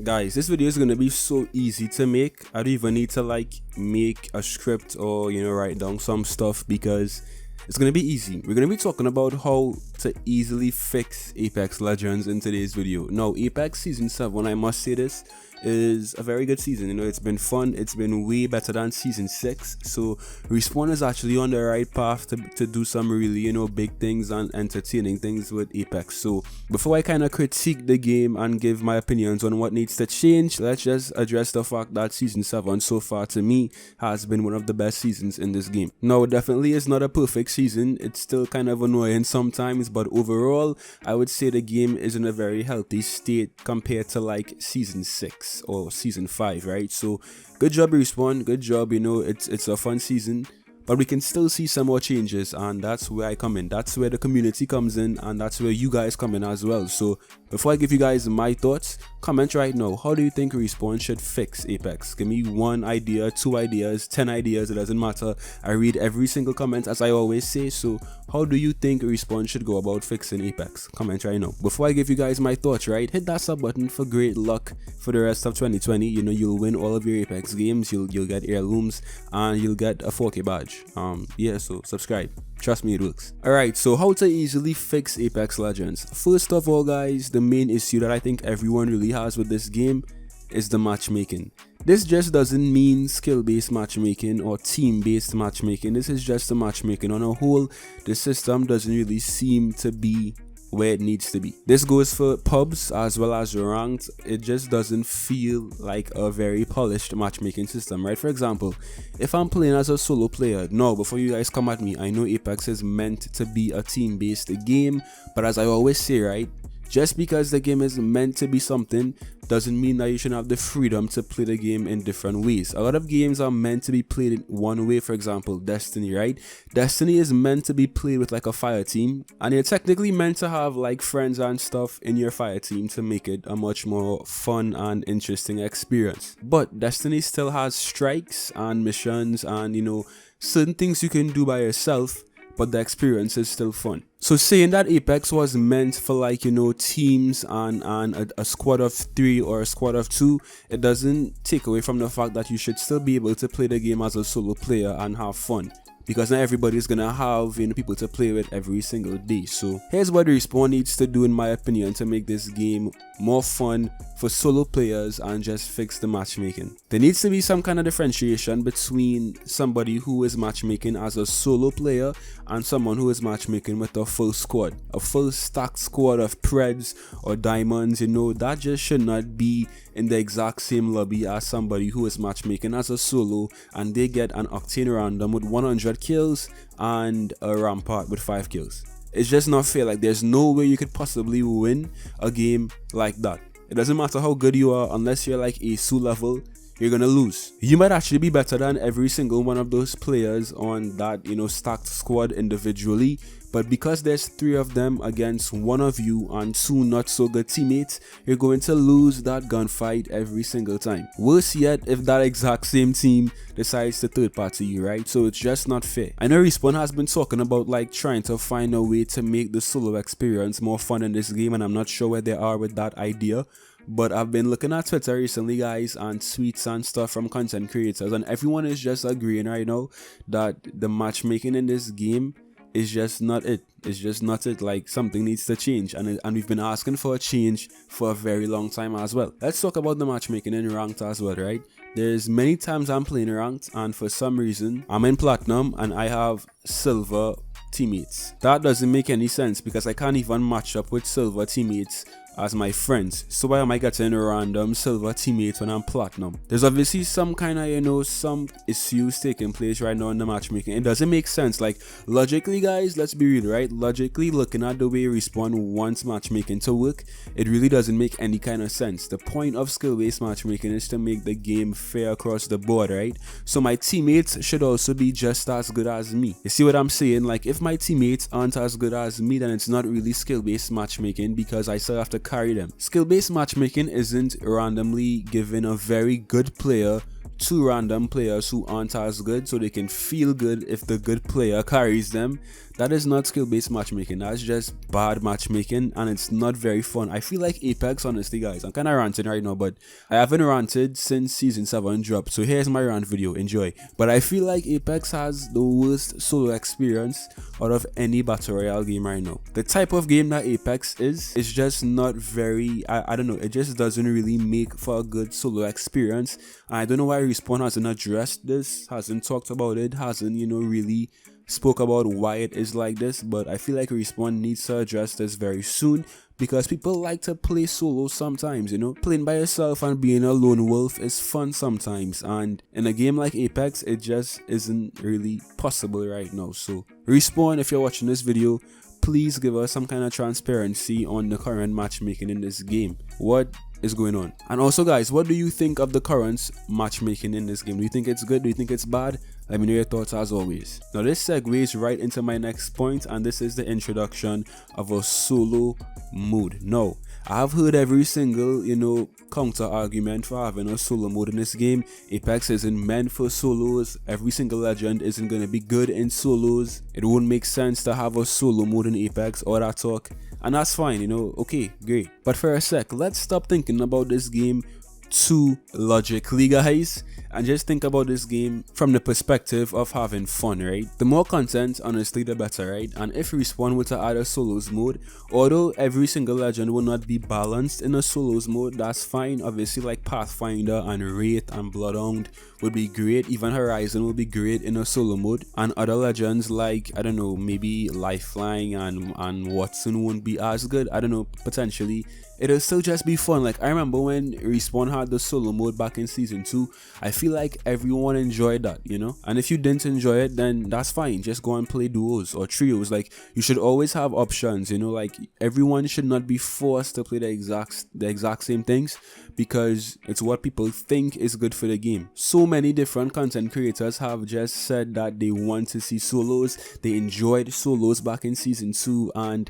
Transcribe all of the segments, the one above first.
Guys, this video is gonna be so easy to make. I don't even need to like make a script or write down some stuff because it's gonna be easy. We're gonna be talking about how to easily fix Apex Legends in today's video. Now, Apex Season 7, I must say this, is a very good season. It's been fun. It's been way better than Season 6. So Respawn is actually on the right path to do some really, big things and entertaining things with Apex. So before I kind of critique the game and give my opinions on what needs to change, let's just address the fact that Season 7 so far to me has been one of the best seasons in this game. Now, it definitely is not a perfect season. It's still kind of annoying sometimes, but overall, I would say the game is in a very healthy state compared to like Season 6 or Season 5, right? So good job, Respawn. Good job. It's a fun season, but we can still see some more changes, and that's where I come in. That's where the community comes in, and that's where you guys come in as well. So before I give you guys my thoughts, comment right now. How do you think Respawn should fix Apex? Give me 1 idea, 2 ideas, 10 ideas. It doesn't matter. I read every single comment, as I always say. So how do you think Respawn should go about fixing Apex? Comment right now. Before I give you guys my thoughts, right, hit that sub button for great luck for the rest of 2020. You'll win all of your Apex games. You'll get heirlooms, and you'll get a 4K badge. Yeah, so subscribe. Trust me, it works. Alright, so how to easily fix Apex Legends. First of all, guys, the main issue that I think everyone really has with this game is the matchmaking. This just doesn't mean skill-based matchmaking or team-based matchmaking. This is just the matchmaking. On a whole, the system doesn't really seem to be where it needs to be. This goes for pubs as well as ranked. It just doesn't feel like a very polished matchmaking system, right? For example, if I'm playing as a solo player, no, before you guys come at me, I know Apex is meant to be a team-based game, but as I always say, right, just because the game is meant to be something doesn't mean that you should have the freedom to play the game in different ways. A lot of games are meant to be played in one way. For example, Destiny, right? Destiny is meant to be played with like a fire team, and you're technically meant to have like friends and stuff in your fire team to make it a much more fun and interesting experience. But Destiny still has strikes and missions and certain things you can do by yourself, but the experience is still fun. So saying that Apex was meant for like teams and a squad of 3 or a squad of 2, it doesn't take away from the fact that you should still be able to play the game as a solo player and have fun, because not everybody's gonna have people to play with every single day. So here's what Respawn needs to do, in my opinion, to make this game more fun for solo players and just fix the matchmaking. There needs to be some kind of differentiation between somebody who is matchmaking as a solo player and someone who is matchmaking with a full squad, a full stacked squad of Preds or Diamonds. That just should not be in the exact same lobby as somebody who is matchmaking as a solo and they get an Octane random with 100 kills and a Rampart with 5 kills. It's just not fair. Like, there's no way you could possibly win a game like that. It doesn't matter how good you are, unless you're like a SU level, you're gonna lose. You might actually be better than every single one of those players on that stacked squad individually, but because there's 3 of them against 1 of you and 2 not so good teammates, you're going to lose that gunfight every single time. Worse yet, if that exact same team decides to third party you, right? So it's just not fair. I know Respawn has been talking about like trying to find a way to make the solo experience more fun in this game, and I'm not sure where they are with that idea. But I've been looking at Twitter recently, guys, and tweets and stuff from content creators, and everyone is just agreeing right now that the matchmaking in this game is just not it. It's just not it. Like, something needs to change, and we've been asking for a change for a very long time as well. Let's talk about the matchmaking in ranked as well, right? There's many times I'm playing ranked, and for some reason I'm in platinum and I have silver teammates. That doesn't make any sense because I can't even match up with silver teammates as my friends. So why am I getting a random silver teammate when I'm platinum? There's obviously some kind of some issues taking place right now in the matchmaking. It doesn't make sense. Like, logically, guys, let's be real, right? Logically, looking at the way Respawn wants matchmaking to work, it really doesn't make any kind of sense. The point of skill-based matchmaking is to make the game fair across the board, right? So my teammates should also be just as good as me. You see what I'm saying? Like, if my teammates aren't as good as me, then it's not really skill-based matchmaking because I still have to carry them. Skill-based matchmaking isn't randomly giving a very good player 2 random players who aren't as good so they can feel good if the good player carries them. that is not skill-based matchmaking. That's just bad matchmaking, and it's not very fun. I feel like Apex, honestly guys, I'm kind of ranting right now, but I haven't ranted since season 7 dropped, so here's my rant video, enjoy. But I feel like Apex has the worst solo experience out of any battle royale game right now. The type of game that Apex is just not very, I don't know, it just doesn't really make for a good solo experience. And I don't know why Respawn hasn't addressed this, hasn't talked about it, hasn't, you know, really spoke about why it is like this. But I feel like Respawn needs to address this very soon, because people like to play solo sometimes, you know. Playing by yourself and being a lone wolf is fun sometimes, and in a game like Apex it just isn't really possible right now. So Respawn, if you're watching this video, please give us some kind of transparency on the current matchmaking in this game. What is going on? And also guys, what do you think of the current matchmaking in this game? Do you think it's good? Do you think it's bad? Let me know your thoughts as always. Now this segues right into my next point, and this is the introduction of a solo mode. Now, I have heard every single, you know, counter argument for having a solo mode in this game. Apex isn't meant for solos. Every single legend isn't going to be good in solos. It won't make sense to have a solo mode in Apex, or that talk. And that's fine, you know, okay, great. But for a sec, let's stop thinking about this game too logically, guys, and just think about this game from the perspective of having fun, right? The more content, honestly, the better, right? And if Respawn were to add a solos mode, although every single legend will not be balanced in a solos mode, that's fine. Obviously, like Pathfinder and Wraith and Bloodhound would be great. Even Horizon will be great in a solo mode, and other legends like, I don't know, maybe Lifeline and Watson won't be as good. I don't know, potentially. It'll still just be fun. Like, I remember when Respawn had the solo mode back in season 2, I feel like everyone enjoyed that, you know. And if you didn't enjoy it, then that's fine, just go and play duos or trios. Like, you should always have options, you know. Like, everyone should not be forced to play the exact same things, because it's what people think is good for the game. So many different content creators have just said that they want to see solos, they enjoyed solos back in season 2, and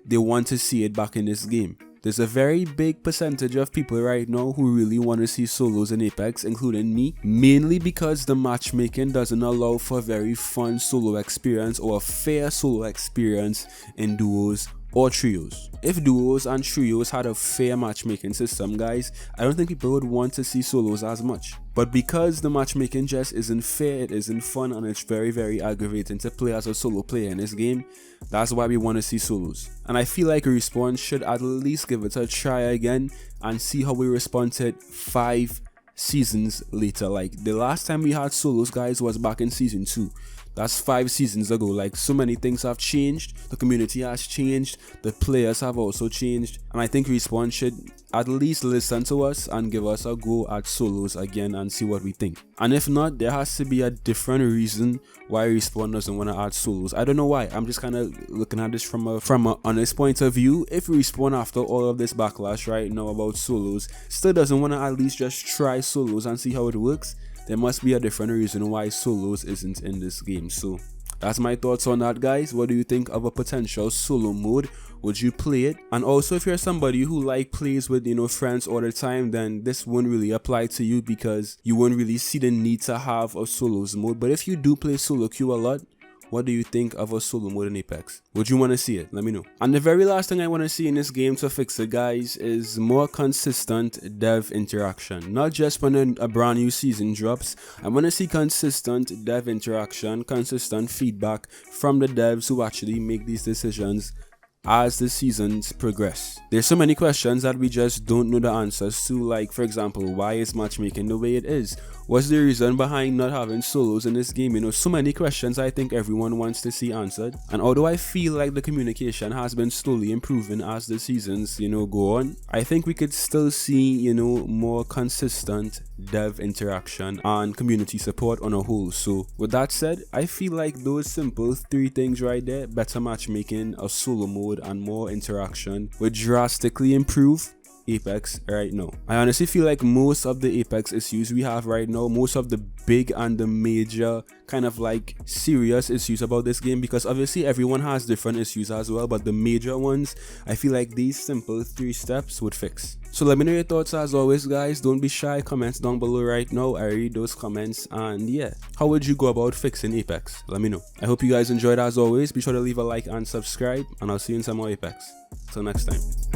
they want to see it back in this game. There's a very big percentage of people right now who really want to see solos in Apex, including me, mainly because the matchmaking doesn't allow for a very fun solo experience or a fair solo experience in duos or trios. If duos and trios had a fair matchmaking system, guys, I don't think people would want to see solos as much. But because the matchmaking just isn't fair, it isn't fun, and it's very, very aggravating to play as a solo player in this game, that's why we want to see solos. And I feel like Respawn should at least give it a try again and see how we respond to it 5 seasons later. Like, the last time we had solos, guys, was back in season 2. That's 5 seasons ago. Like, so many things have changed, the community has changed, the players have also changed, and I think Respawn should at least listen to us and give us a go at solos again and see what we think. And if not, there has to be a different reason why Respawn doesn't want to add solos. I don't know why. I'm just kind of looking at this from a honest point of view. If Respawn, after all of this backlash right now about solos, still doesn't want to at least just try solos and see how it works, there must be a different reason why solos isn't in this game. So that's my thoughts on that, guys. What do you think of a potential solo mode? Would you play it? And also, if you're somebody who plays with, you know, friends all the time, then this won't really apply to you, because you won't really see the need to have a solos mode. But if you do play solo queue a lot, what do you think of a solo mode in Apex? Would you want to see it? Let me know. And the very last thing I want to see in this game to fix it, guys, is more consistent dev interaction. Not just when a brand new season drops. I want to see consistent dev interaction, consistent feedback from the devs who actually make these decisions as the seasons progress. There's so many questions that we just don't know the answers to, like, for example, why is matchmaking the way it is? What's the reason behind not having solos in this game? You know, so many questions I think everyone wants to see answered. And although I feel like the communication has been slowly improving as the seasons, you know, go on, I think we could still see, you know, more consistent dev interaction and community support on a whole. So with that said, I feel like those simple 3 things right there, better matchmaking, a solo mode, and more interaction, would drastically improve Apex right now. I honestly feel like most of the Apex issues we have right now, most of the big and the major kind of like serious issues about this game, because obviously everyone has different issues as well, but the major ones I feel like these simple 3 steps would fix. So let me know your thoughts as always, guys. Don't be shy, comments down below right now. I read those comments, and yeah, how would you go about fixing Apex? Let me know. I hope you guys enjoyed as always. Be sure to leave a like and subscribe, and I'll see you in some more Apex. Till next time.